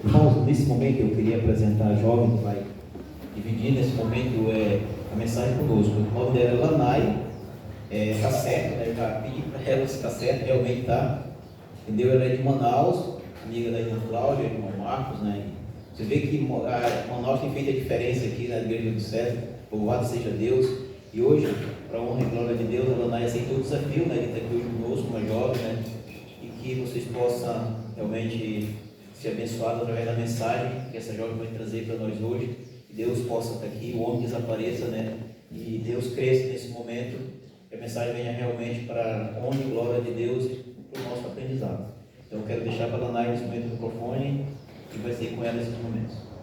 Irmãos, nesse momento eu queria apresentar a jovem que vai dividir nesse momento a mensagem conosco. O nome dela é Lanai, está certo, né? Eu já pedi para ela se está certo, realmente está. Entendeu? Ela é de Manaus, amiga da irmã Cláudia, do irmão Marcos, né? Você vê que Manaus tem feito a diferença aqui na Igreja do César, louvado seja Deus. E hoje, para a honra e glória de Deus, a Lanai aceitou o desafio, né? De estar aqui hoje conosco, uma jovem, né? E que vocês possam realmente ser abençoados através da mensagem que essa jovem vai trazer para nós hoje. Que Deus possa estar aqui, o homem desapareça, né? E Deus cresça nesse momento, que a mensagem venha realmente para a honra e glória de Deus e para o nosso aprendizado. Então eu quero deixar para a Lanai nesse momento o microfone e vai ser com ela nesses momentos.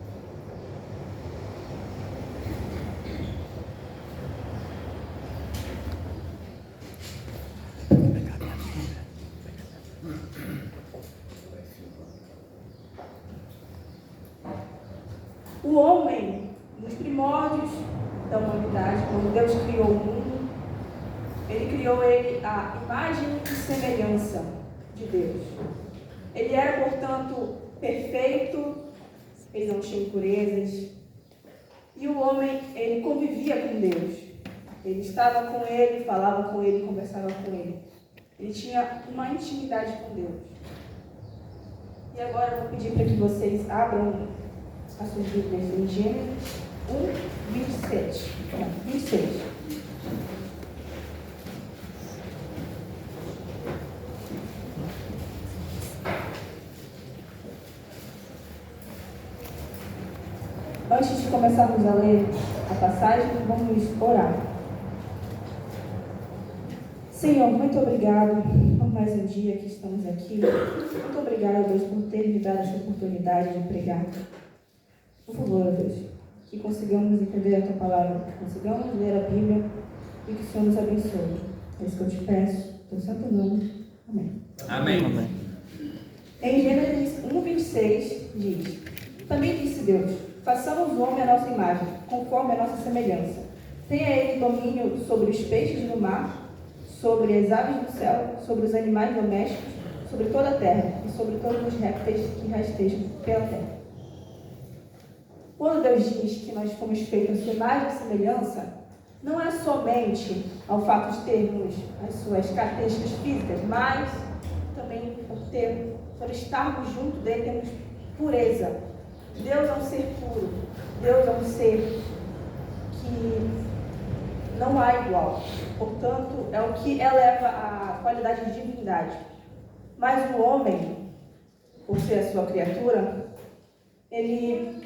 O homem, nos primórdios da humanidade, quando Deus criou o mundo, Ele criou ele à imagem e semelhança de Deus. Ele era, portanto, perfeito, ele não tinha impurezas. E o homem, ele convivia com Deus. Ele estava com Ele, falava com Ele, conversava com Ele. Ele tinha uma intimidade com Deus. E agora eu vou pedir para que vocês abram as suas Bíblias em Gênesis 26. Antes de começarmos a ler a passagem, vamos orar. Senhor, muito obrigado por mais um dia que estamos aqui. Muito obrigado, Deus, por ter me dado essa oportunidade de pregar. Por favor, Deus, que consigamos entender a Tua palavra, que consigamos ler a Bíblia e que o Senhor nos abençoe. É isso que eu te peço, no Teu santo nome. Amém. Amém. Amém. Em Gênesis 1:26 diz: Também disse Deus: façamos o homem à nossa imagem, conforme a nossa semelhança. Tenha ele domínio sobre os peixes do mar, sobre as aves do céu, sobre os animais domésticos, sobre toda a terra e sobre todos os répteis que rastejam pela terra. Quando Deus diz que nós fomos feitos à sua imagem e semelhança, não é somente ao fato de termos as suas características físicas, mas também por estarmos junto dele, temos pureza. Deus é um ser puro. Deus é um ser que não há igual. Portanto, é o que eleva a qualidade de divindade. Mas o homem, por ser a sua criatura, ele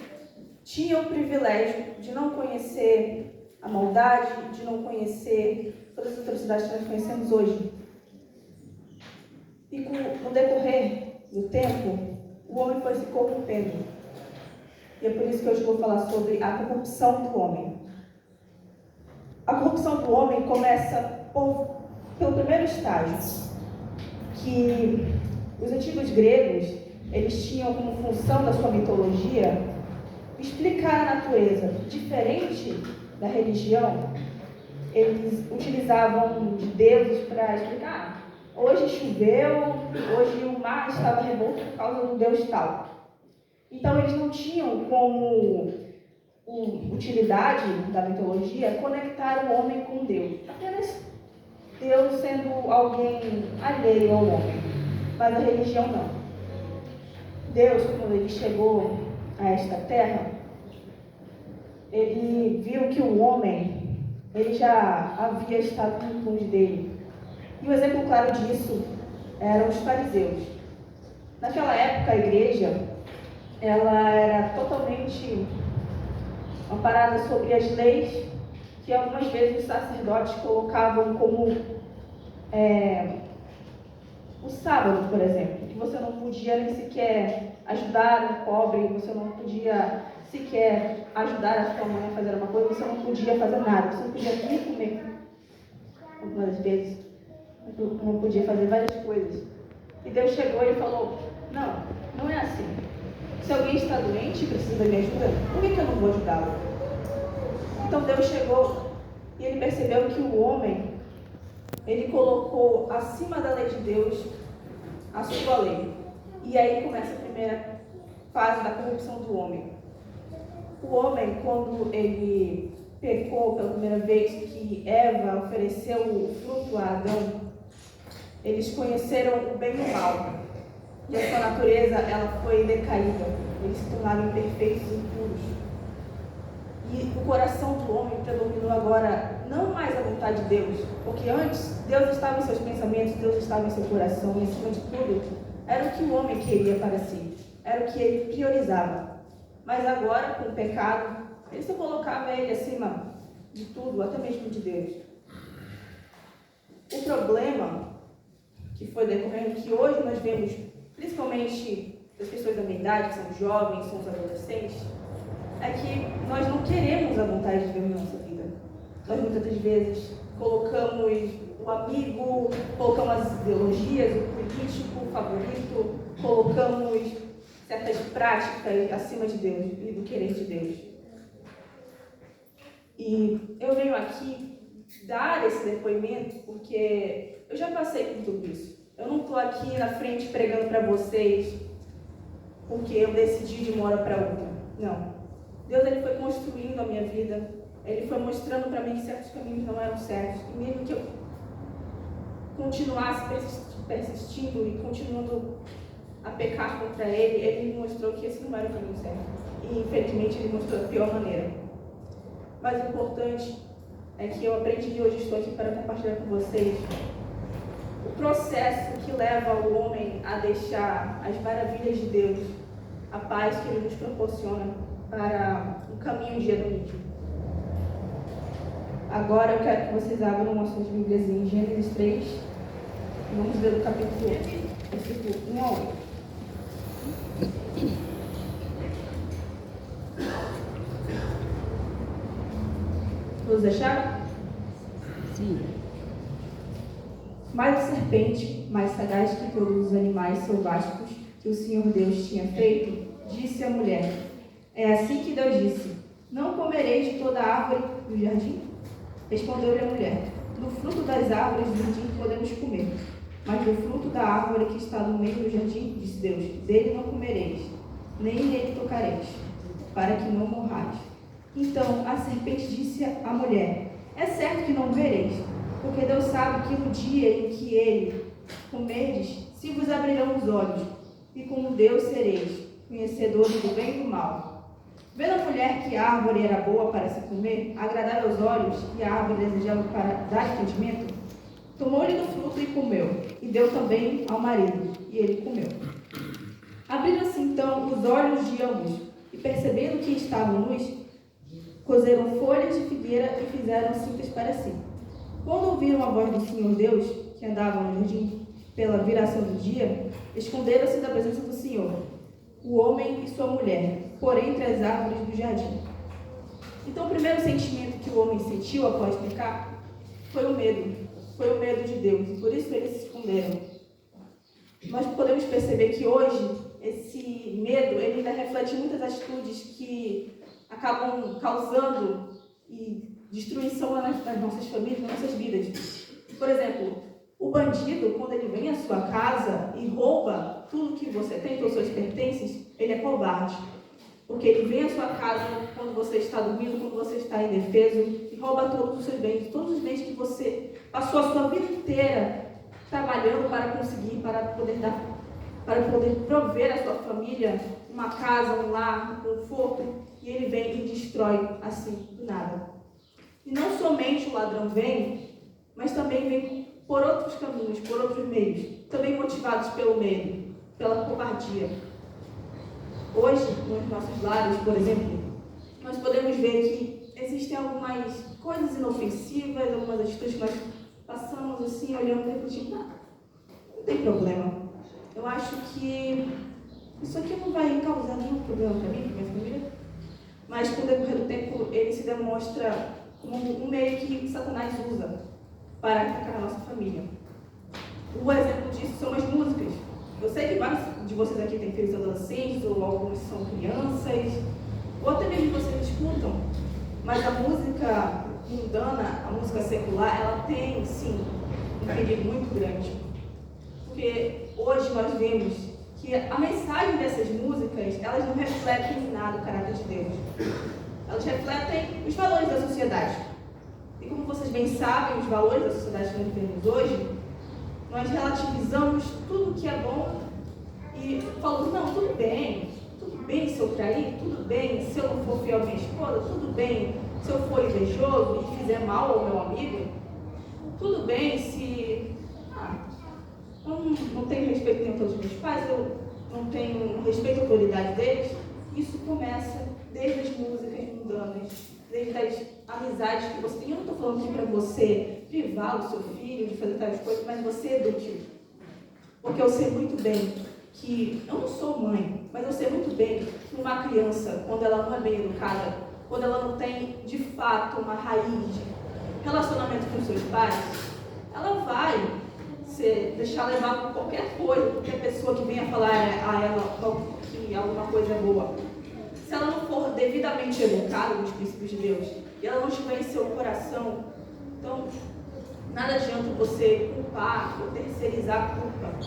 tinha o privilégio de não conhecer a maldade, de não conhecer todas as atrocidades que nós conhecemos hoje. E com o decorrer do tempo, o homem foi se corrompendo. E é por isso que hoje eu vou falar sobre a corrupção do homem. A corrupção do homem começa pelo primeiro estágio, que os antigos gregos, eles tinham como função da sua mitologia explicar a natureza. Diferente da religião, eles utilizavam de deuses para explicar: hoje choveu, hoje o mar estava revolto por causa do deus tal. Então eles não tinham como utilidade da mitologia conectar o homem com Deus. Apenas Deus sendo alguém alheio ao homem. Mas a religião não. Deus, quando ele chegou a esta terra, ele viu que o homem, ele já havia estado longe dele. E o exemplo claro disso eram os fariseus. Naquela época, a igreja, ela era totalmente amparada sobre as leis que algumas vezes os sacerdotes colocavam como o sábado, por exemplo, que você não podia nem sequer ajudar um pobre, você não podia sequer ajudar a sua mãe a fazer uma coisa, você não podia fazer nada, você não podia nem comer. Algumas vezes, não podia fazer várias coisas. E Deus chegou e falou: não é assim. Se alguém está doente e precisa da minha ajuda, por que eu não vou ajudá-lo? Então Deus chegou e ele percebeu que o homem, ele colocou acima da lei de Deus a sua lei. E aí começa a primeira fase da corrupção do homem. O homem, quando ele pecou pela primeira vez, que Eva ofereceu o fruto a Adão, eles conheceram o bem e o mal. E a sua natureza, ela foi decaída. Eles se tornaram imperfeitos e impuros. E o coração do homem predominou agora não mais a vontade de Deus, porque antes Deus estava em seus pensamentos, Deus estava em seu coração, e acima de tudo, era o que o homem queria para si, era o que ele priorizava. Mas agora, com o pecado, ele se colocava ele acima de tudo, até mesmo de Deus. O problema que foi decorrendo, que hoje nós vemos, principalmente das pessoas da minha idade, que são jovens, são os adolescentes, é que nós não queremos a vontade de Deus na nossa vida. Nós muitas das vezes colocamos o amigo, colocamos as ideologias, o político, o favorito, colocamos certas práticas acima de Deus e do querer de Deus. E eu venho aqui dar esse depoimento porque eu já passei por tudo isso. Eu não estou aqui na frente pregando para vocês porque eu decidi de uma hora para outra. Não. Deus, ele foi construindo a minha vida. Ele foi mostrando para mim que certos caminhos não eram certos. E mesmo que eu continuasse persistindo e continuando a pecar contra ele, ele me mostrou que esse não era o caminho certo. E infelizmente ele mostrou da pior maneira. Mas o importante é que eu aprendi e hoje estou aqui para compartilhar com vocês o processo que leva o homem a deixar as maravilhas de Deus, a paz que ele nos proporciona para um caminho de hedonismo. Agora eu quero que vocês abram as suas Bíblias em Gênesis 3 e vamos ver o capítulo 8, versículo 1 a 8. Todos acharam? Sim. Mas a serpente, mais sagaz que todos os animais selváticos que o Senhor Deus tinha feito, disse à mulher: é assim que Deus disse: não comereis de toda a árvore do jardim? Respondeu-lhe a mulher: do fruto das árvores do jardim podemos comer, mas do fruto da árvore que está no meio do jardim, disse Deus, dele não comereis, nem nele tocareis, para que não morrais. Então a serpente disse à mulher: é certo que não vereis, porque Deus sabe que no dia em que ele comerdes, se vos abrirão os olhos, e como Deus sereis, conhecedores do bem e do mal. Vendo a mulher que a árvore era boa para se comer, agradável aos olhos, e a árvore desejável para dar entendimento, tomou-lhe do fruto e comeu, e deu também ao marido, e ele comeu. Abriram-se então os olhos de ambos, e percebendo que estavam nus, cozeram folhas de figueira e fizeram cintas para si. Quando ouviram a voz do Senhor Deus, que andava no jardim pela viração do dia, esconderam-se da presença do Senhor, o homem e sua mulher, por entre as árvores do jardim. Então o primeiro sentimento que o homem sentiu após pecar foi o medo de Deus, e por isso eles se esconderam. Nós podemos perceber que hoje esse medo ele ainda reflete muitas atitudes que acabam causando e destruição nas nossas famílias, nas nossas vidas. Por exemplo, o bandido, quando ele vem à sua casa e rouba tudo que você tem, todos os seus pertences, ele é covarde. Porque ele vem à sua casa quando você está dormindo, quando você está indefeso, e rouba todos os seus bens, todos os bens que você passou a sua vida inteira trabalhando para conseguir, para poder prover à sua família uma casa, um lar, um conforto, e ele vem e destrói assim, do nada. E não somente o ladrão vem, mas também vem por outros caminhos, por outros meios, também motivados pelo medo, pela covardia. Hoje, nos nossos lares, por exemplo, nós podemos ver que existem algumas coisas inofensivas, algumas atitudes que nós passamos assim, olhando e refletindo, não tem problema. Eu acho que isso aqui não vai causar nenhum problema para mim, para minha família. Mas com o decorrer do tempo, ele se demonstra como um meio que Satanás usa para atacar a nossa família. O exemplo disso são as músicas. Eu sei que vários de vocês aqui têm filhos adolescentes, ou alguns são crianças, ou até mesmo vocês escutam, mas a música mundana, a música secular, ela tem, sim, um perigo muito grande. Porque hoje nós vemos que a mensagem dessas músicas, elas não refletem em nada o caráter de Deus. Elas refletem os valores da sociedade. E como vocês bem sabem, os valores da sociedade que nós vivemos hoje, nós relativizamos tudo que é bom e falamos, não, tudo bem se eu trair, tudo bem se eu não for fiel à minha esposa, tudo bem se eu for invejoso e fizer mal ao meu amigo, tudo bem se eu não tenho respeito nem pelos meus pais, eu não tenho respeito à autoridade deles. Isso começa desde as músicas mundanas, desde as amizades que você tem. Eu não estou falando aqui para você privar o seu filho de fazer tais coisas, mas você eduque. Porque eu sei muito bem que, eu não sou mãe, mas eu sei muito bem que uma criança, quando ela não é bem educada, quando ela não tem de fato uma raiz de relacionamento com seus pais, ela vai se deixar levar por qualquer coisa, qualquer pessoa que venha falar a ela que alguma coisa é boa. Se ela não for devidamente educada nos princípios de Deus, e ela não estiver em seu coração, então nada adianta você culpar ou terceirizar a culpa,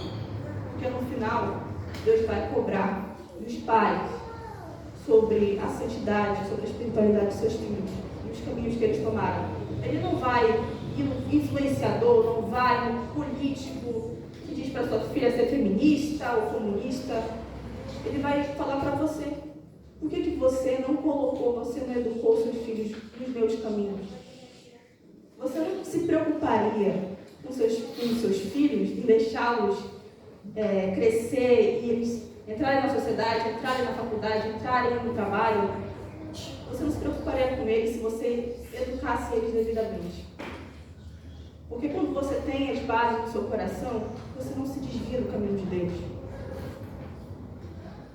porque no final Deus vai cobrar dos pais sobre a santidade, sobre a espiritualidade de seus filhos e os caminhos que eles tomaram. Ele não vai ir no influenciador, não vai no político que diz para sua filha ser feminista ou comunista. Ele vai falar para você: por que você não colocou, você não educou seus filhos nos meus caminhos? Você não se preocuparia com seus filhos em deixá-los crescer e eles entrarem na sociedade, entrarem na faculdade, entrarem no trabalho? Você não se preocuparia com eles se você educasse eles devidamente? Porque quando você tem as bases do seu coração, você não se desvia do caminho de Deus.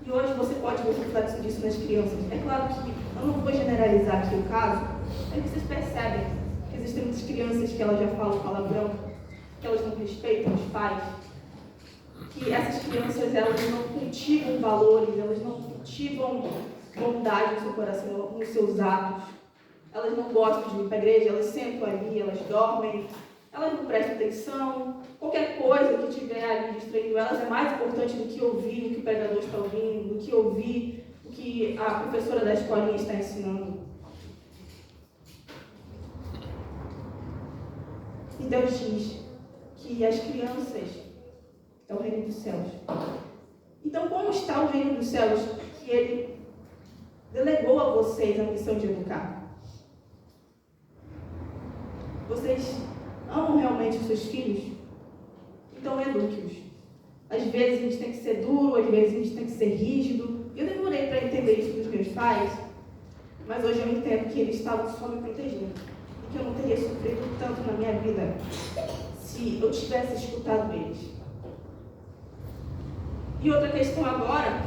E hoje você pode ver o reflexo disso nas crianças. É claro que eu não vou generalizar aqui o caso, mas vocês percebem que existem muitas crianças que elas já falam palavrão, que elas não respeitam os pais, que essas crianças elas não cultivam valores, elas não cultivam bondade no seu coração, nos seus atos. Elas não gostam de ir para a igreja, elas sentam ali, elas dormem, elas não prestam atenção. Qualquer coisa que tiver ali distraindo elas é mais importante do que ouvir o que o pregador está ouvindo, do que ouvir o que a professora da escolinha está ensinando. E Deus diz que as crianças é o reino dos céus. Então, como está o reino dos céus que Ele delegou a vocês a missão de educar? Vocês amam realmente os seus filhos? Então eduque-os. Às vezes a gente tem que ser duro, às vezes a gente tem que ser rígido. Eu demorei para entender isso dos meus pais, mas hoje eu entendo que eles estavam só me protegendo. E que eu não teria sofrido tanto na minha vida se eu tivesse escutado eles. E outra questão agora,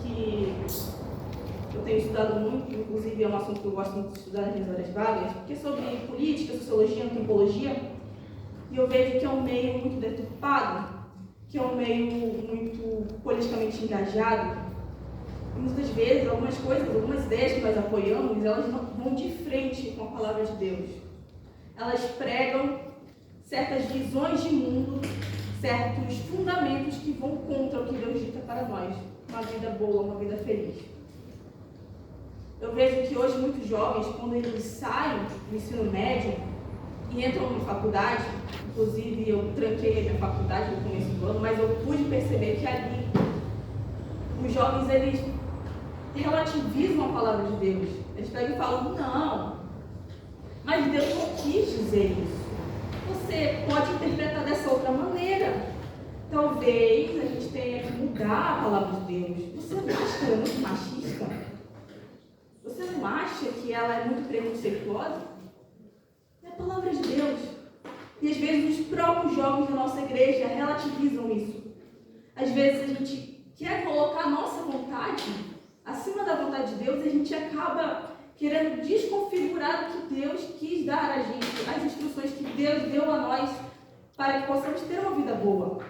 que eu tenho estudado muito, inclusive é um assunto que eu gosto muito de estudar nas minhas horas vagas, que é sobre política, sociologia, antropologia. E eu vejo que é um meio muito deturpado, que é um meio muito politicamente engajado. E muitas vezes, algumas coisas, algumas ideias que nós apoiamos, elas não vão de frente com a palavra de Deus. Elas pregam certas visões de mundo, certos fundamentos que vão contra o que Deus dita para nós. Uma vida boa, uma vida feliz. Eu vejo que hoje muitos jovens, quando eles saem do ensino médio e entram na faculdade, inclusive eu tranquei a minha faculdade no começo do ano, mas eu pude perceber que ali os jovens eles relativizam a palavra de Deus. Eles pegam e falam: não, mas Deus não quis dizer isso. Você pode interpretar dessa outra maneira. Talvez a gente tenha que mudar a palavra de Deus. Você não acha que ela é muito machista? Você não acha que ela é muito preconceituosa? É a palavra de Deus. E às vezes os próprios jovens da nossa igreja relativizam isso. Às vezes a gente quer colocar a nossa vontade acima da vontade de Deus e a gente acaba querendo desconfigurar o que Deus quis dar a gente, as instruções que Deus deu a nós para que possamos ter uma vida boa.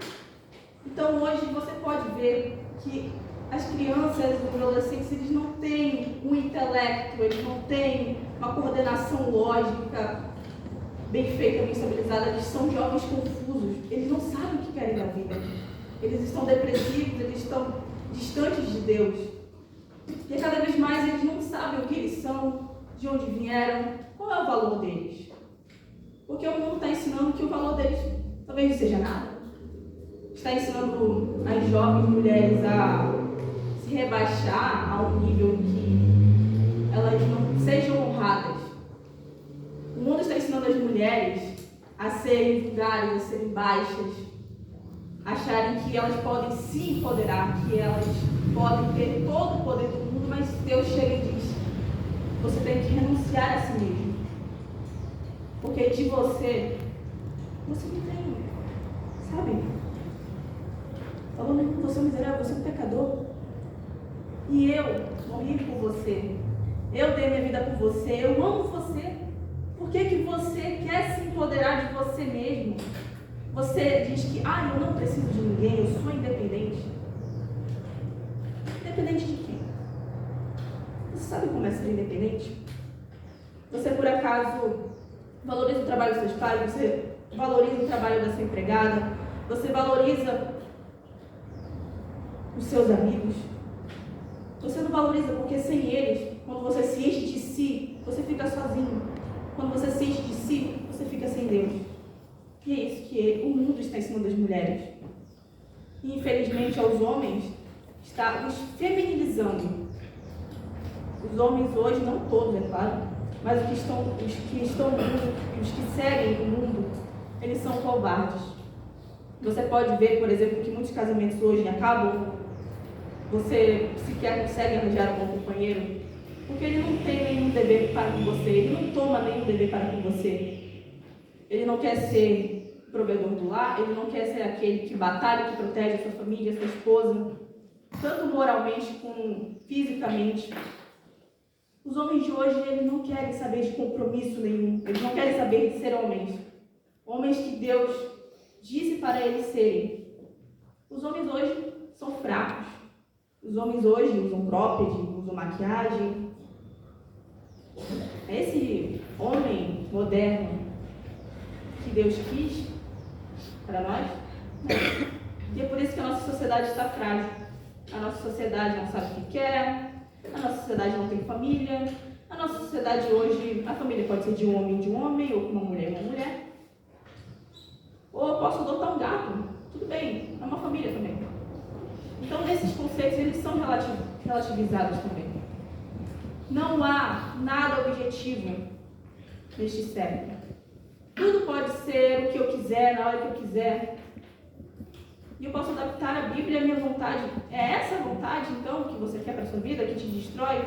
Então hoje você pode ver que as crianças, os adolescentes, eles não têm um intelecto, eles não têm uma coordenação lógica bem feita, bem estabilizada. Eles são jovens confusos, eles não sabem o que querem da vida. Eles estão depressivos, eles estão distantes de Deus. E cada vez mais eles não sabem o que eles são, de onde vieram, qual é o valor deles. Porque o mundo está ensinando que o valor deles talvez não seja nada. Está ensinando as jovens mulheres a se rebaixar a um nível que elas não sejam honradas. O mundo está ensinando as mulheres a serem vulgares, a serem baixas, acharem que elas podem se empoderar, que elas podem ter todo o poder do mundo, mas Deus chega e diz: você tem que renunciar a si mesmo. Porque de você não tem, sabe? Falando que você é miserável, você é um pecador. E eu morri por você. Eu dei minha vida por você. Eu amo você. Por que você quer se empoderar de você mesmo? Você diz que, eu não preciso de ninguém, eu sou independente. Independente de quem? Você sabe como é ser independente? Você, por acaso, valoriza o trabalho dos seus pais? Você valoriza o trabalho da sua empregada? Você valoriza os seus amigos? Você não valoriza porque sem eles, quando você se enche de si, você fica sozinho. Quando você se enche de si, você fica sem Deus. E é isso que o mundo está ensinando às mulheres. E infelizmente aos homens, está os feminilizando. Os homens hoje, não todos, é claro, mas os que estão no mundo, os que seguem o mundo, eles são covardes. Você pode ver, por exemplo, que muitos casamentos hoje acabam. Você sequer consegue arranjar um bom companheiro, porque ele não tem nenhum dever para com você, ele não toma nenhum dever para com você. Ele não quer ser provedor do lar, ele não quer ser aquele que batalha, que protege a sua família, a sua esposa, tanto moralmente como fisicamente. Os homens de hoje, eles não querem saber de compromisso nenhum, eles não querem saber de ser homens. Homens que Deus disse para eles serem. Os homens hoje são fracos. Os homens hoje usam cropped, usam maquiagem. É esse homem moderno que Deus quis para nós? Não. E é por isso que a nossa sociedade está frágil. A nossa sociedade não sabe o que quer, a nossa sociedade não tem família, a nossa sociedade hoje, a família pode ser de um homem, ou uma mulher. Ou eu posso adotar um gato, tudo bem, é uma família também. Então, esses conceitos, eles são relativizados também. Não há nada objetivo neste século. Tudo pode ser o que eu quiser, na hora que eu quiser. E eu posso adaptar a Bíblia à minha vontade. É essa vontade, então, que você quer para a sua vida, que te destrói?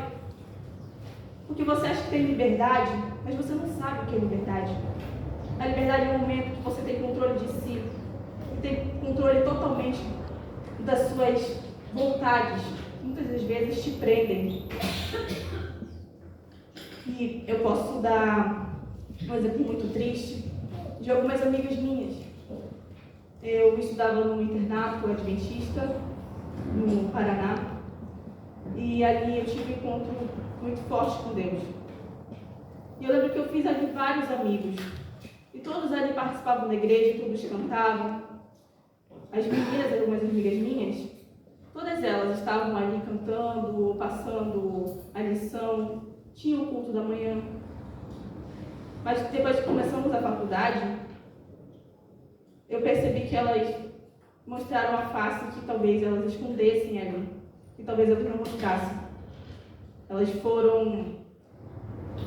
Porque você acha que tem liberdade, mas você não sabe o que é liberdade. A liberdade é um momento que você tem controle de si, e tem controle totalmente das suas vontades, que muitas das vezes te prendem. E eu posso dar um exemplo muito triste de algumas amigas minhas. Eu estudava num internato adventista, no Paraná, e ali eu tive um encontro muito forte com Deus. E eu lembro que eu fiz ali vários amigos, e todos ali participavam da igreja, todos cantavam. As meninas, algumas amigas minhas, todas elas estavam ali cantando, passando a lição, tinham o culto da manhã. Mas depois que começamos a faculdade, eu percebi que elas mostraram a face que talvez elas escondessem ali, que talvez elas não mostrassem. Elas foram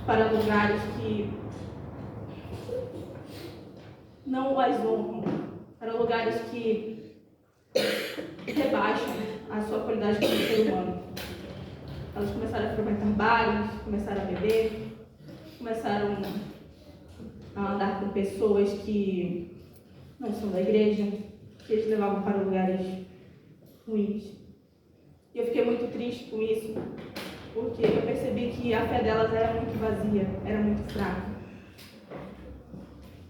para lugares que não as honram, para lugares que rebaixam a sua qualidade como ser humano. Elas começaram a frequentar bares, começaram a beber, começaram a andar com pessoas que não são da igreja, que eles levavam para lugares ruins. E eu fiquei muito triste com isso, porque eu percebi que a fé delas era muito vazia, era muito fraca.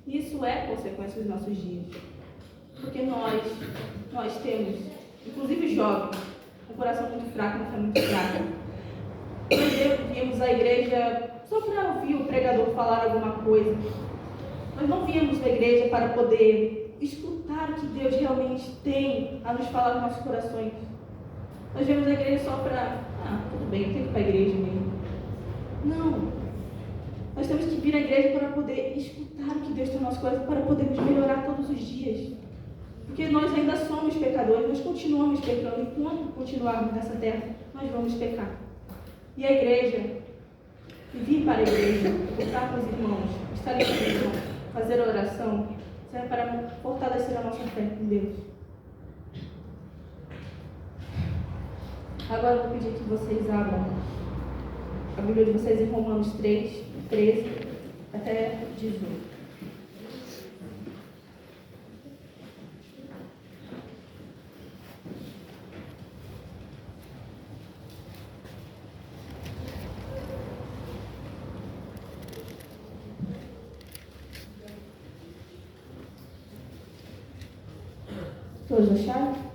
Isso é consequência dos nossos dias. Porque nós temos, inclusive os jovens, um coração muito fraco, uma fé muito fraca. Nós viemos à igreja só para ouvir o pregador falar alguma coisa. Nós não viemos à igreja para poder escutar o que Deus realmente tem a nos falar nos nossos corações. Nós viemos à igreja só para, tudo bem. também, eu tenho que ir para a igreja mesmo. Não. Nós temos que vir à igreja para poder escutar o que Deus tem no nosso coração, para podermos melhorar todos os dias. Porque nós ainda somos pecadores, nós continuamos pecando. E quando continuarmos nessa terra, nós vamos pecar. E a igreja, e vir para a igreja, estar com os irmãos, estar em comunhão, fazer oração, serve para fortalecer a nossa fé em Deus. Agora eu vou pedir que vocês abram a Bíblia de vocês em Romanos 3, 13 até 18. Todos acharam?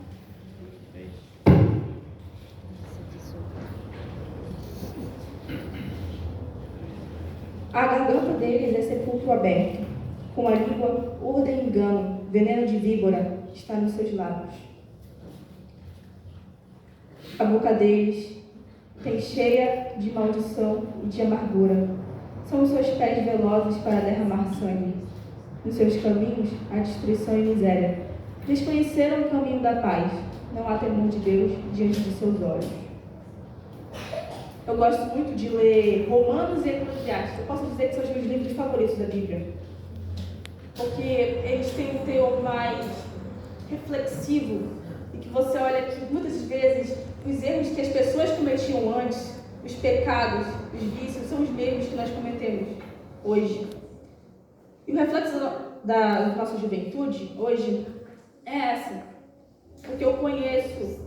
A garganta deles é sepulcro aberto, com a língua urda e engano, veneno de víbora está nos seus lábios. A boca deles tem cheia de maldição e de amargura. São os seus pés velozes para derramar sangue. Nos seus caminhos há destruição e miséria. Desconheceram o caminho da paz. Não há temor de Deus diante de seus olhos. Eu gosto muito de ler Romanos e Eclesiastes. Eu posso dizer que são os meus livros favoritos da Bíblia. Porque eles têm um teor mais reflexivo. E que você olha que muitas vezes os erros que as pessoas cometiam antes, os pecados, os vícios, são os mesmos que nós cometemos hoje. E o reflexo da nossa juventude hoje é essa. Porque eu conheço,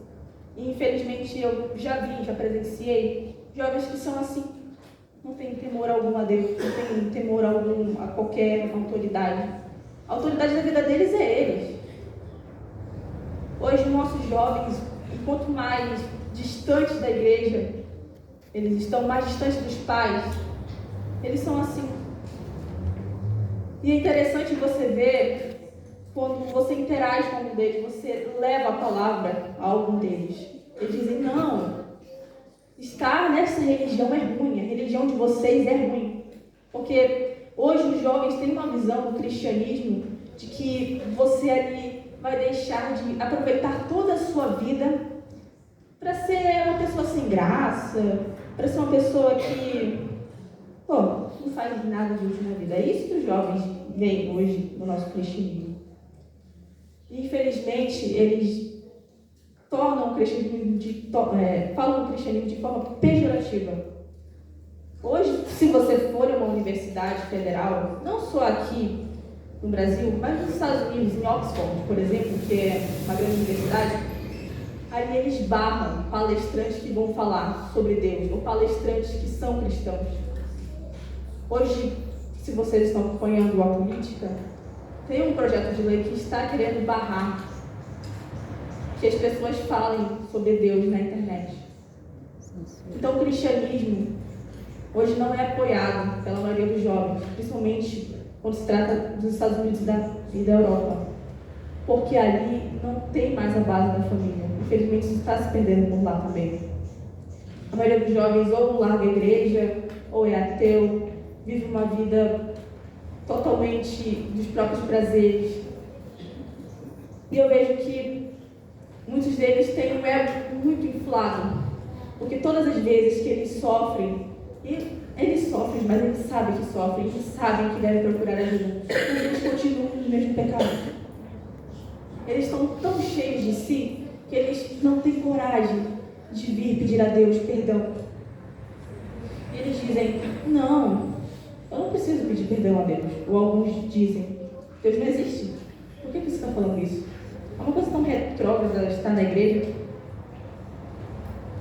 e infelizmente eu já vi, já presenciei, jovens que são assim, não tem temor algum a Deus, não tem temor algum a qualquer autoridade. A autoridade da vida deles é eles. Hoje, nossos jovens, quanto mais distantes da igreja, eles estão mais distantes dos pais, eles são assim. E é interessante você ver, quando você interage com algum deles, você leva a palavra a algum deles. Eles dizem, não, estar nessa religião é ruim, a religião de vocês é ruim. Porque hoje os jovens têm uma visão do cristianismo de que você ali vai deixar de aproveitar toda a sua vida para ser uma pessoa sem graça, para ser uma pessoa que, não faz nada de útil na vida. É isso que os jovens veem hoje no nosso cristianismo. Infelizmente, eles tornam o cristianismo falam o cristianismo de forma pejorativa. Hoje, se você for a uma universidade federal, não só aqui no Brasil, mas nos Estados Unidos, em Oxford, por exemplo, que é uma grande universidade, ali eles barram palestrantes que vão falar sobre Deus, ou palestrantes que são cristãos. Hoje, se vocês estão acompanhando a política, tem um projeto de lei que está querendo barrar que as pessoas falem sobre Deus na internet. Então, o cristianismo hoje não é apoiado pela maioria dos jovens, principalmente quando se trata dos Estados Unidos e da Europa, porque ali não tem mais a base da família. Infelizmente, isso está se perdendo por lá também. A maioria dos jovens ou larga a igreja, ou é ateu, vive uma vida totalmente dos próprios prazeres. E eu vejo que muitos deles têm um ego muito inflado, porque todas as vezes que eles sofrem, e eles sofrem, mas eles sabem que sofrem, eles sabem que devem procurar ajuda, mas eles continuam no mesmo pecado. Eles estão tão cheios de si que eles não têm coragem de vir pedir a Deus perdão. E eles dizem, não, eu não preciso pedir perdão a Deus. Ou alguns dizem, Deus não existe. Por que você está falando isso? É uma coisa tão retrógrada estar na igreja.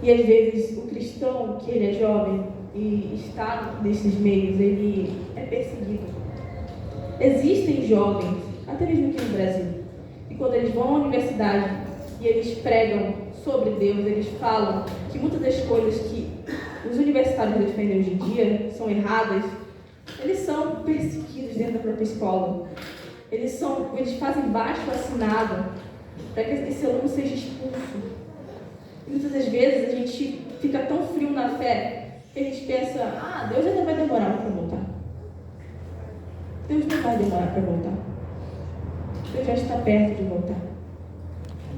E às vezes o cristão, que ele é jovem e está nesses meios, ele é perseguido. Existem jovens, até mesmo aqui no Brasil, e quando eles vão à universidade e eles pregam sobre Deus, eles falam que muitas das coisas que os universitários defendem hoje em dia são erradas, eles são perseguidos dentro da própria escola. Eles fazem baixo-assinado para que esse aluno seja expulso. E muitas das vezes a gente fica tão frio na na fé que a gente pensa, Deus ainda vai demorar para voltar. Deus não vai demorar para voltar. Deus já está perto de voltar.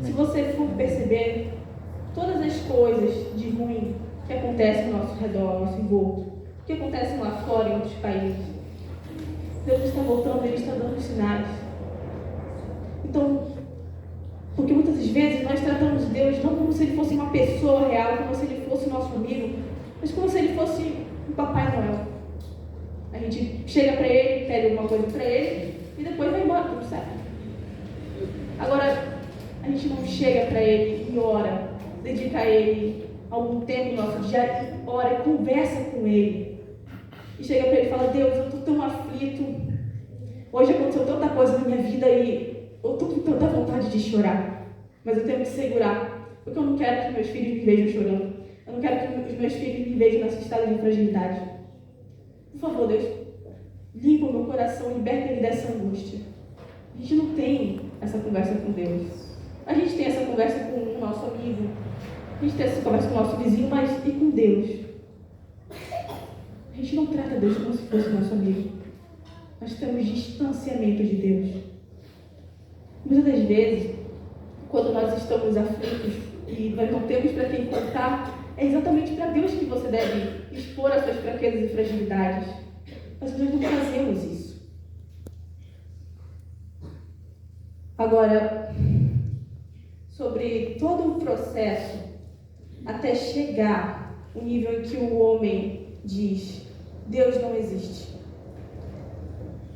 Se você for perceber todas as coisas de ruim que acontecem ao nosso redor, ao nosso envolto, que acontecem lá fora em outros países, Deus está voltando, Ele está dando sinais. Então, porque muitas vezes nós tratamos Deus não como se Ele fosse uma pessoa real, como se Ele fosse nosso amigo, mas como se Ele fosse um Papai Noel. A gente chega para Ele, pede alguma coisa para Ele e depois vai embora, tudo certo. Agora, a gente não chega para Ele e ora, dedica a Ele algum tempo no nosso dia, e ora e conversa com Ele. E chega para Ele e fala, Deus, eu estou tão aflito, hoje aconteceu tanta coisa na minha vida e eu estou com tanta vontade de chorar, mas eu tenho que segurar, porque eu não quero que meus filhos me vejam chorando, eu não quero que os meus filhos me vejam nessa estado de fragilidade. Por favor, Deus, limpa o meu coração, liberta ele dessa angústia. A gente não tem essa conversa com Deus. A gente tem essa conversa com o nosso amigo, a gente tem essa conversa com o nosso vizinho, mas e com Deus? A gente não trata Deus como se fosse nosso amigo. Nós temos distanciamento de Deus. Muitas das vezes, quando nós estamos aflitos e nós não temos para quem contar, é exatamente para Deus que você deve expor as suas fraquezas e fragilidades. Mas nós não fazemos isso. Agora, sobre todo o processo até chegar o nível em que o homem diz, Deus não existe.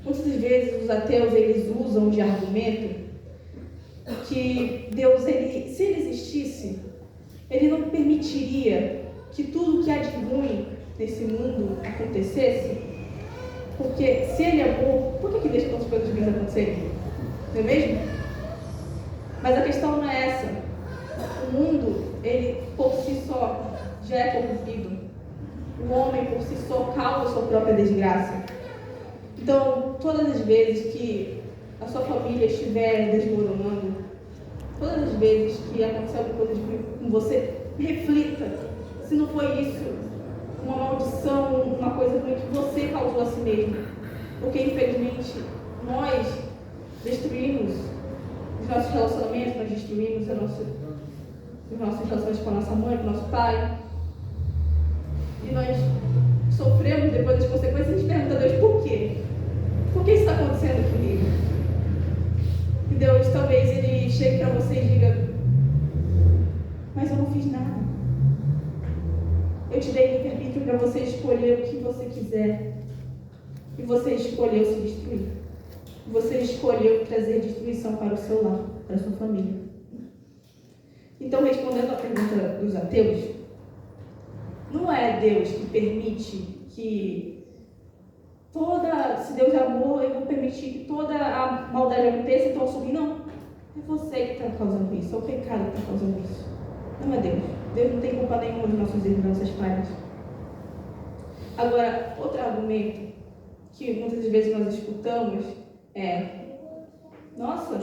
Muitas vezes os ateus eles usam de argumento que Deus, se ele existisse, Ele não permitiria que tudo que há de ruim nesse mundo acontecesse, porque se Ele é bom, por que deixa as coisas ruins acontecerem? Não é mesmo? Mas a questão não é essa. O mundo, ele por si só já é corrompido. O homem por si só causa sua própria desgraça. Então, todas as vezes que a sua família estiver desmoronando, todas as vezes que acontecer alguma coisa de ruim com você, reflita se não foi isso uma maldição, uma coisa ruim que você causou a si mesmo. Porque, infelizmente, nós destruímos os nossos relacionamentos, nós destruímos os nossos relações com a nossa mãe, com o nosso pai. E nós sofremos depois das consequências e a gente pergunta a Deus, por quê? Por que isso está acontecendo comigo? E Deus, talvez, Ele chegue para você e diga, mas eu não fiz nada. Eu te dei livre-arbítrio para você escolher o que você quiser. E você escolheu se destruir. Você escolheu trazer destruição para o seu lar, para a sua família. Então, respondendo à pergunta dos ateus, não é Deus que permite que se Deus é amor, eu vou permitir que toda a maldade aconteça, então eu subir. Não. É você que está causando isso, é o pecado que está causando isso. Não é Deus. Deus não tem culpa nenhuma dos nossos erros, das nossas falhas. Agora, outro argumento que muitas vezes nós escutamos é, nossa,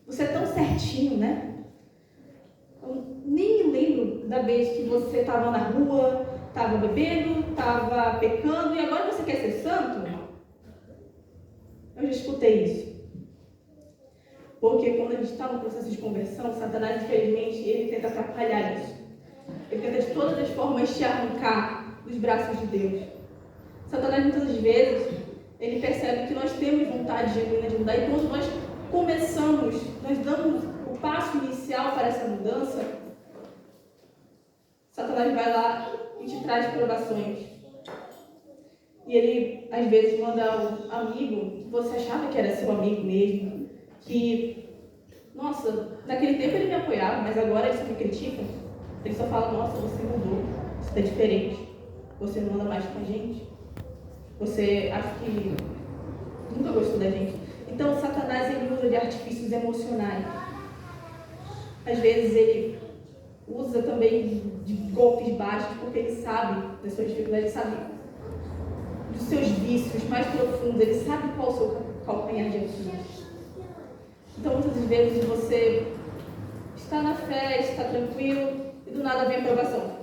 você é tão certinho, né? Eu nem me lembro da vez que você estava na rua, estava bebendo, estava pecando e agora você quer ser santo? Eu já escutei isso. Porque quando a gente está no processo de conversão, Satanás, infelizmente, ele tenta atrapalhar isso. Ele tenta de todas as formas te arrancar dos braços de Deus. Satanás, muitas das vezes, ele percebe que nós temos vontade genuína de mudar. E quando nós começamos, nós damos o passo inicial para essa mudança, Satanás vai lá e te traz provações. E ele, às vezes, manda um amigo que você achava que era seu amigo mesmo, que, nossa, naquele tempo ele me apoiava, mas agora ele só me critica. Ele só fala, nossa, você mudou, você está diferente, você não anda mais com a gente, você acha que nunca gostou da gente. Então, Satanás, ele usa de artifícios emocionais. Às vezes, ele usa também de golpes baixos, porque ele sabe das suas dificuldades, ele sabe dos seus vícios mais profundos, ele sabe qual é o seu calcanhar de Aquiles. Então, muitas vezes, você está na fé, está tranquilo, e do nada vem a provação.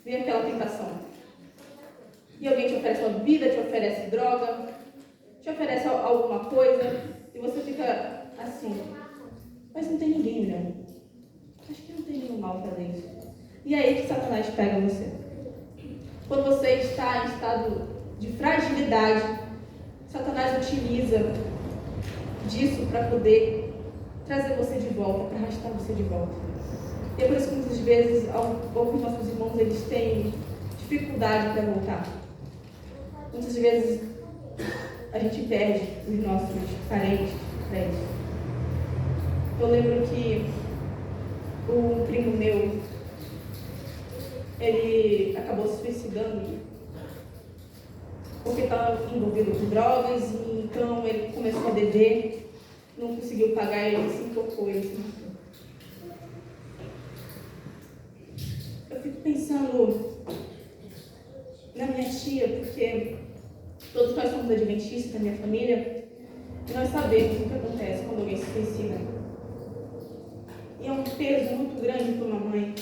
vem aquela tentação. E alguém te oferece uma bebida, te oferece droga, te oferece alguma coisa, e você fica assim, mas não tem ninguém olhando. Acho que não tem nenhum mal fazer isso. E é aí que Satanás pega você. Quando você está em estado de fragilidade, Satanás utiliza disso para poder trazer você de volta, para arrastar você de volta. E é por isso que muitas vezes alguns nossos irmãos eles têm dificuldade para voltar. Muitas vezes a gente perde os nossos parentes para isso. Eu lembro que um primo meu, ele acabou se suicidando porque estava envolvido com drogas, e então ele começou a beber, não conseguiu pagar, ele se enforcou, ele se matou. Eu fico pensando na minha tia, porque todos nós somos adventistas da minha família, e nós sabemos o que acontece quando alguém se suicida. E é um peso muito grande para uma mãe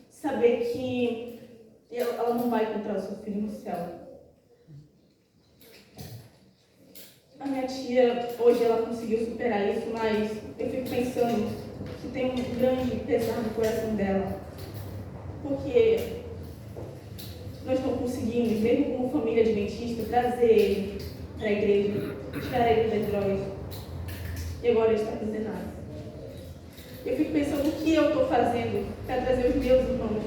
saber que ela não vai encontrar o seu filho no céu. A minha tia, hoje ela conseguiu superar isso, mas eu fico pensando que tem um grande pesar no coração dela. Porque nós não conseguimos, mesmo como família adventista, trazer ele para a igreja, tirar ele das drogas. E agora ele está condenado. Eu fico pensando o que eu estou fazendo para trazer os meus irmãos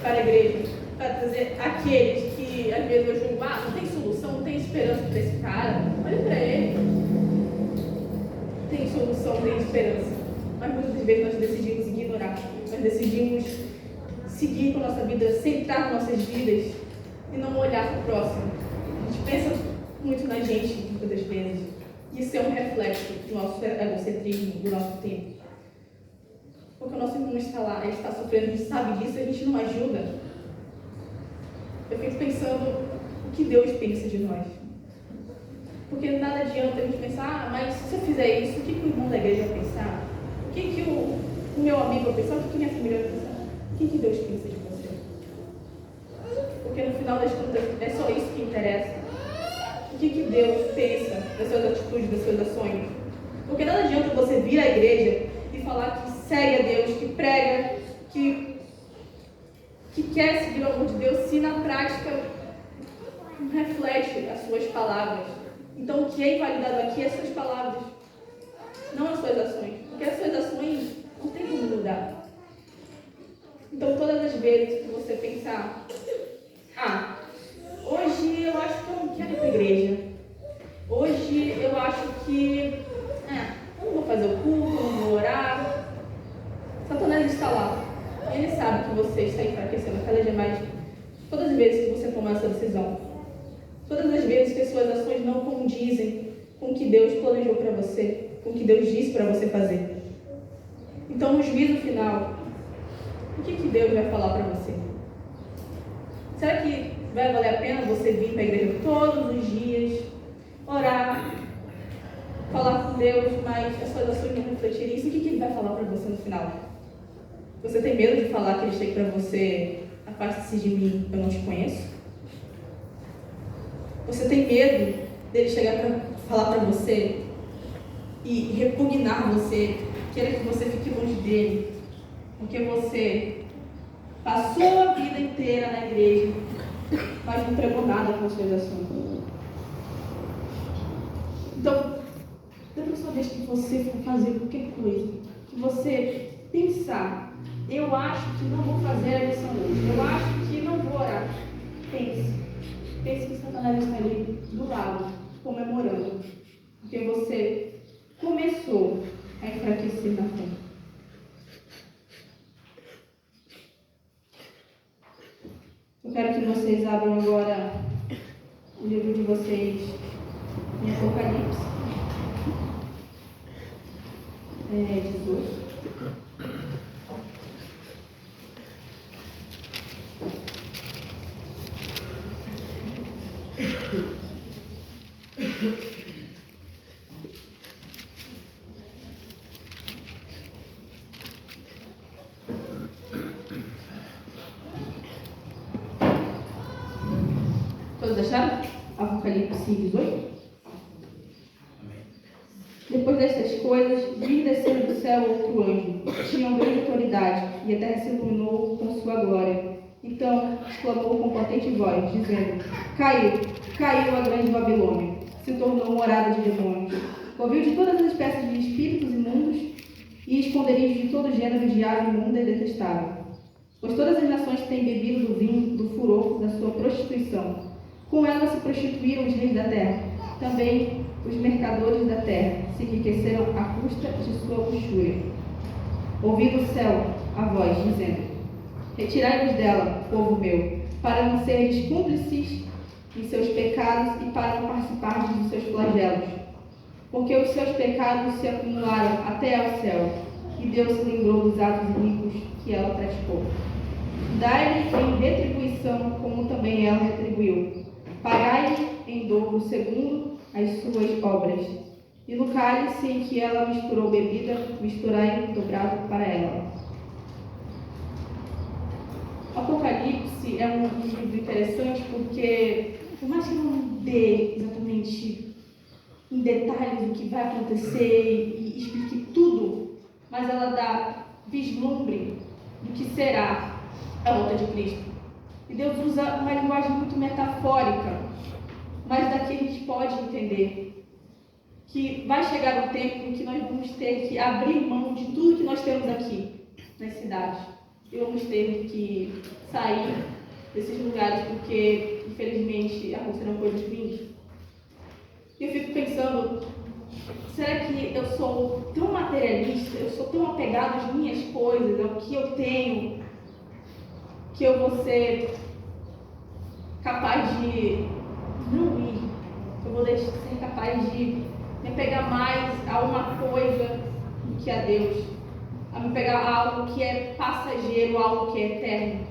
para a igreja, para trazer aqueles que às vezes eu julgo, não tem solução, não tem esperança para esse cara, olha para ele. Tem solução, tem esperança, mas muitas vezes nós decidimos ignorar, nós decidimos seguir com a nossa vida, centrar com nossas vidas e não olhar para o próximo. A gente pensa muito na gente muitas das vezes. Isso é um reflexo do nosso egocentrismo, do nosso tempo. Porque o nosso irmão está lá, ele está sofrendo, a gente sabe disso, a gente não ajuda. Eu fico pensando o que Deus pensa de nós. Porque nada adianta a gente pensar, mas se eu fizer isso, o que o irmão da igreja vai pensar? O que o meu amigo vai pensar? O que minha família vai pensar? O que Deus pensa de você? Porque no final das contas é só isso que interessa. O que Deus pensa das suas atitudes, das suas ações? Porque nada adianta você vir à igreja e falar que segue a Deus, que prega, que quer seguir o amor de Deus, se na prática não reflete as suas palavras. Então o que é invalidado aqui é as suas palavras, não as suas ações. Porque as suas ações não tem como mudar. Então todas as vezes que você pensar, hoje eu acho que eu não quero ir para a igreja. Hoje eu acho que eu não vou fazer o culto, eu não vou orar. Satanás está lá. Ele sabe que você está enfraquecendo cada dia mais. Todas as vezes que você tomar essa decisão, todas as vezes que as suas ações não condizem com o que Deus planejou para você, com o que Deus disse para você fazer. Então, no juízo final, o que Deus vai falar para você? Será que vai valer a pena você vir para a igreja todos os dias, orar, falar com Deus, mas as suas ações não refletirem isso? O que Ele vai falar para você no final? Você tem medo de falar que Ele chega para você, afaste-se de mim, eu não te conheço? Você tem medo dele chegar para falar para você e repugnar você, querer que você fique longe dele, porque você passou a vida inteira na igreja, mas não entregou nada com as suas ações. Então, da próxima vez que você for fazer qualquer coisa, que você pensar, eu acho que não vou fazer a lição hoje, eu acho que não vou orar, pense que Satanás está ali do lado, comemorando, porque você começou a enfraquecer na fé. Eu quero que vocês abram agora o livro de vocês em Apocalipse 18. Todos acharam? Apocalipse 18. Depois destas coisas, vi descer do céu outro anjo. Tinha uma grande autoridade, e a terra se iluminou com sua glória. Então exclamou com potente voz, dizendo: Caiu, caiu a grande Babilônia, se tornou morada de demônios. Ouviu de todas as espécies de espíritos imundos e esconderijos de todo gênero de ave imunda e detestável. Pois todas as nações têm bebido do vinho, do furor, da sua prostituição. Com ela se prostituíram os reis da terra. Também os mercadores da terra se enriqueceram à custa de sua luxúria. Ouvi do céu a voz, dizendo: Retirai-vos dela, povo meu, para não seres cúmplices em seus pecados e para não participardes dos seus flagelos. Porque os seus pecados se acumularam até ao céu, e Deus se lembrou dos atos iníquos que ela praticou. Dai-lhe em retribuição, como também ela retribuiu. Pagai-lhe em dobro segundo as suas obras. E no cálice em que ela misturou bebida, misturai dobrado para ela. Apocalipse é um livro interessante porque, por mais que não dê exatamente em detalhes o que vai acontecer e explique tudo, mas ela dá vislumbre do que será a volta de Cristo. E Deus usa uma linguagem muito metafórica, mas daqui a gente pode entender que vai chegar um tempo em que nós vamos ter que abrir mão de tudo que nós temos aqui nas cidades. E vamos ter que sair desses lugares porque, infelizmente, aconteceram coisas ruins. E eu fico pensando, será que eu sou tão materialista, eu sou tão apegado às minhas coisas, ao que eu tenho, que eu vou ser capaz de não ir, que eu vou ser capaz de me apegar mais a uma coisa do que a Deus, a me pegar a algo que é passageiro, algo que é eterno?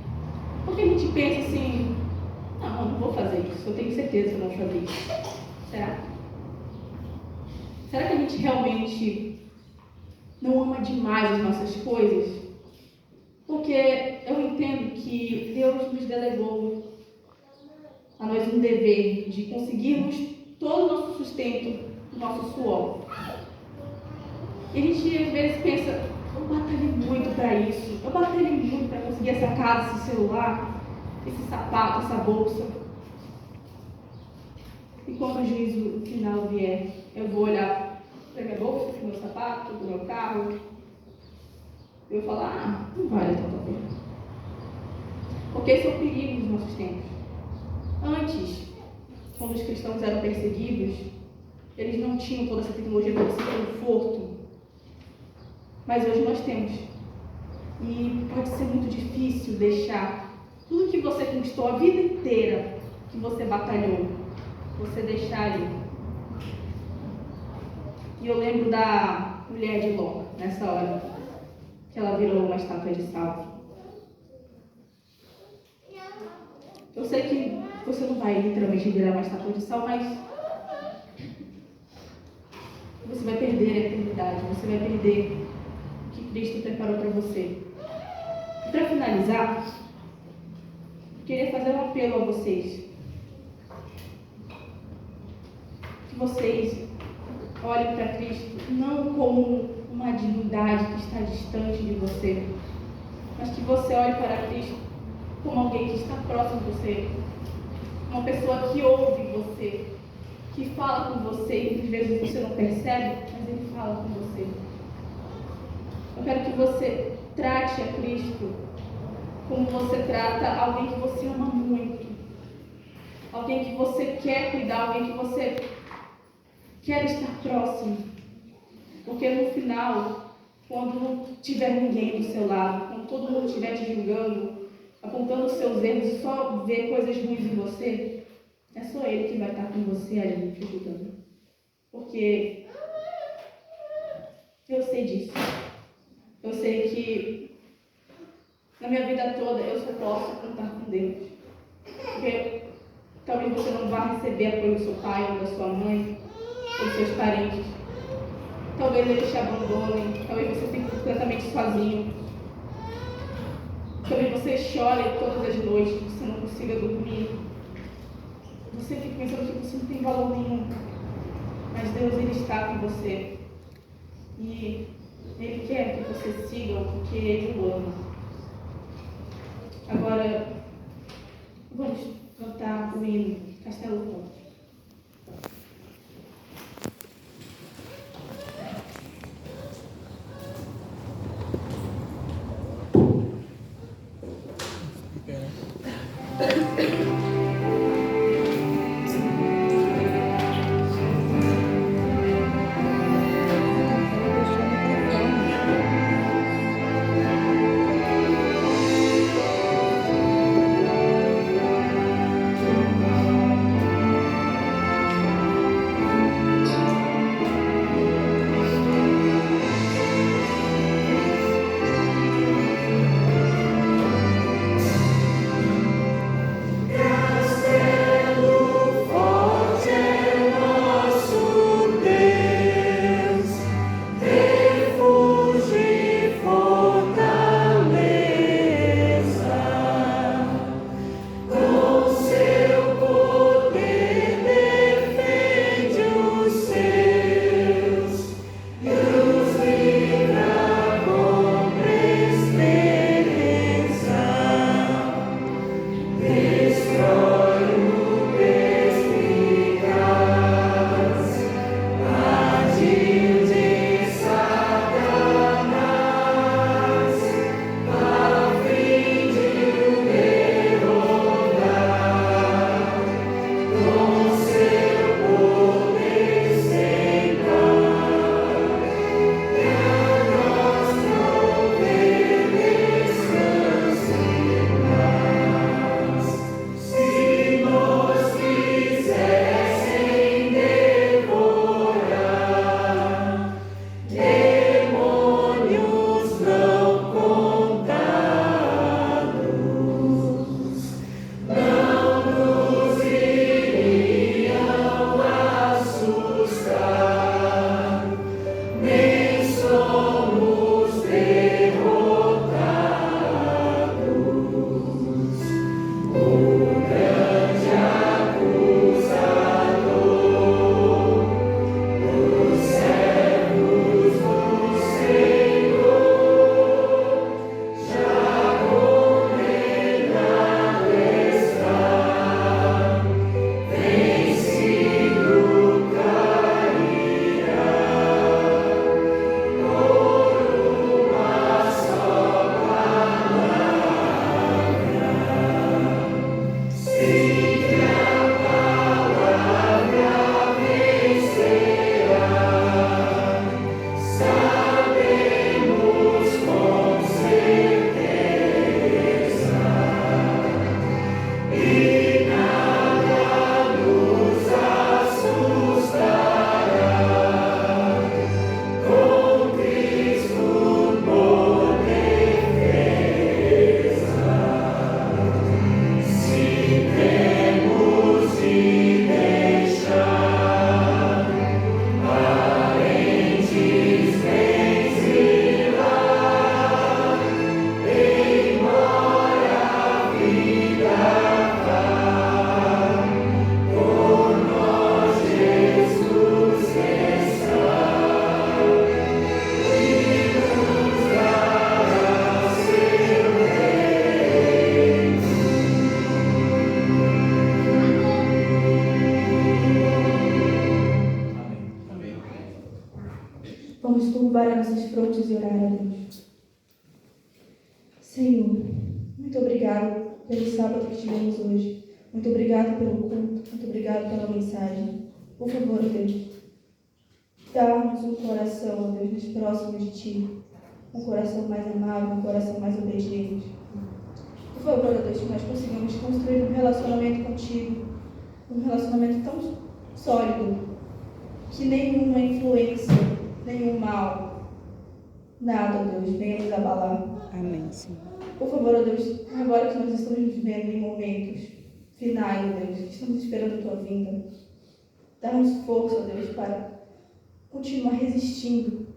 Porque a gente pensa assim, não vou fazer isso, eu tenho certeza que eu não vou fazer isso. Será? Será que a gente realmente não ama demais as nossas coisas? Porque eu entendo que Deus nos delegou a nós um dever de conseguirmos todo o nosso sustento, o nosso suor. E a gente às vezes pensa, eu batalhei muito para isso, eu batalhei muito para conseguir essa casa, esse celular, esse sapato, essa bolsa. E quando o juízo final vier, eu vou olhar para minha bolsa, para o meu sapato, para o meu carro, eu vou falar, não vale tanto a pena. Porque esse é o perigo dos nossos tempos. Antes, quando os cristãos eram perseguidos, eles não tinham toda essa tecnologia, todo esse conforto. Mas hoje nós temos. E pode ser muito difícil deixar tudo que você conquistou a vida inteira, que você batalhou, você deixar ali. E eu lembro da mulher de Ló, nessa hora, que ela virou uma estátua de sal. Eu sei que você não vai literalmente virar uma estátua de sal, mas você vai perder a eternidade, você vai perder o que Cristo preparou para você. E para finalizar, eu queria fazer um apelo a vocês. Que vocês olhem para Cristo não como uma divindade que está distante de você, mas que você olhe para Cristo como alguém que está próximo de você, uma pessoa que ouve você, que fala com você e muitas vezes você não percebe, mas ele fala com você. Eu quero que você trate a Cristo como você trata alguém que você ama muito, alguém que você quer cuidar, alguém que você quer estar próximo. Porque no final, quando não tiver ninguém do seu lado, quando todo mundo estiver te julgando, apontando os seus erros e só ver coisas ruins em você, é só Ele que vai estar com você ali te ajudando. Porque eu sei disso. Eu sei que na minha vida toda eu só posso contar com Deus. Porque talvez você não vá receber apoio do seu pai ou da sua mãe, ou dos seus parentes. Talvez eles te abandonem, talvez você fique completamente sozinho. Talvez você chore todas as noites, você não consiga dormir. pensando que você não tem valor nenhum. Mas Deus, Ele está com você. E Ele quer que você siga porque Ele o ama. Agora, vamos cantar o hino Castelo Ponto. Vamos curvar as nossas frontes e orar a Deus. Senhor, muito obrigado pelo sábado que tivemos hoje. Muito obrigado pelo culto. Muito obrigado pela mensagem. Por favor, Deus, dá-nos um coração, Deus, mais próximo de Ti. Um coração mais amável, um coração mais obediente. Por favor, Deus, que nós consigamos construir um relacionamento contigo. Um relacionamento tão sólido que nenhuma influência, nenhum mal, nada, Deus, venha nos abalar. Amém, Senhor. Por favor, Deus, agora que nós estamos vivendo em momentos finais, Deus, que estamos esperando a Tua vinda, dá-nos força, Deus, para continuar resistindo.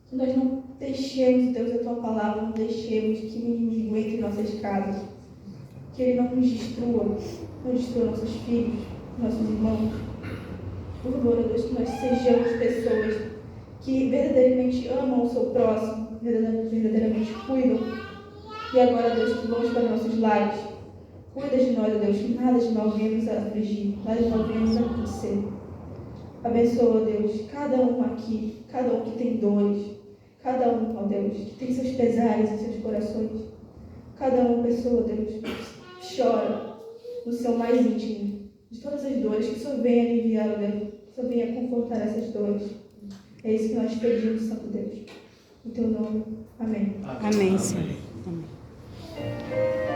Que nós não deixemos, Deus, a Tua palavra, não deixemos que o inimigo entre em nossas casas. Que ele não nos destrua nossos filhos, nossos irmãos. Por favor, Deus, que nós sejamos pessoas que verdadeiramente amam o seu próximo, verdadeiramente cuidam. E agora, Deus, que vamos para nossos lares. Cuida de nós, Deus, que nada de mal venha nos afligir, nada de mal venha nos acontecer. Abençoa, Deus, cada um aqui, cada um que tem dores, cada um, ó Deus, que tem seus pesares em seus corações. Cada uma pessoa, Deus, chora no seu mais íntimo, de todas as dores, que só venha aliviar, ó Deus, que só venha confortar essas dores. É isso que nós pedimos, Santo Deus. Em teu nome. Amém. Amém, Senhor. Amém.